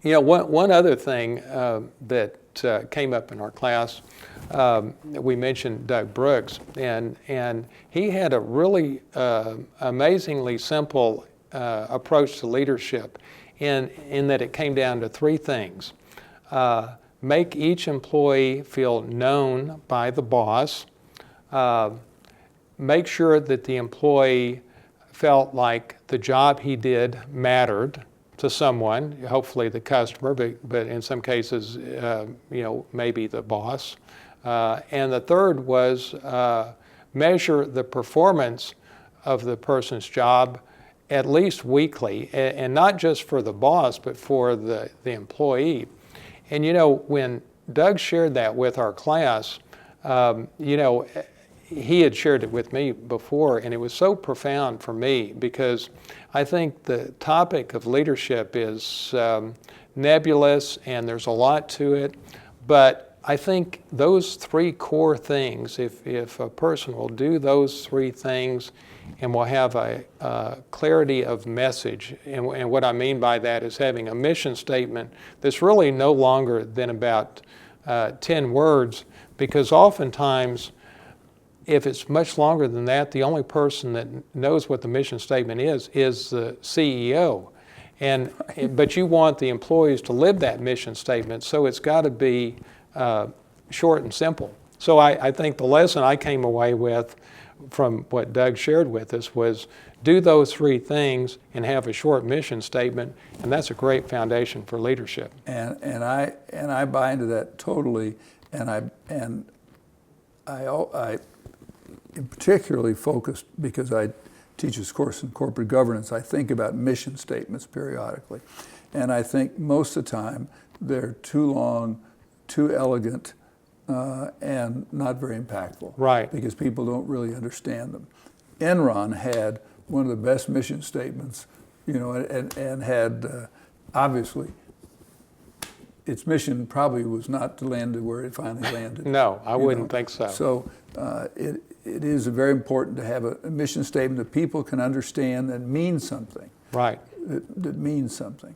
One other thing that came up in our class, we mentioned Doug Brooks, and he had a really amazingly simple approach to leadership in that it came down to three things. Make each employee feel known by the boss. Make sure that the employee felt like the job he did mattered to someone, hopefully the customer, but in some cases, maybe the boss. And the third was measure the performance of the person's job at least weekly, and not just for the boss, but for the employee. And when Doug shared that with our class, he had shared it with me before, and it was so profound for me because I think the topic of leadership is nebulous and there's a lot to it, but I think those three core things, if a person will do those three things and will have a clarity of message, and what I mean by that is having a mission statement that's really no longer than about 10 words, because oftentimes if it's much longer than that, the only person that knows what the mission statement is the CEO. But you want the employees to live that mission statement, so it's got to be short and simple. So I think the lesson I came away with from what Doug shared with us was do those three things and have a short mission statement, and that's a great foundation for leadership. And I buy into that totally, and I particularly focused because I teach this course in corporate governance. I think about mission statements periodically, and I think most of the time they're too long, too elegant, and not very impactful. Right. Because people don't really understand them. Enron had one of the best mission statements, and had obviously its mission probably was not to land where it finally landed. No, I wouldn't think so. So it is very important to have a mission statement that people can understand that means something. Right. That means something.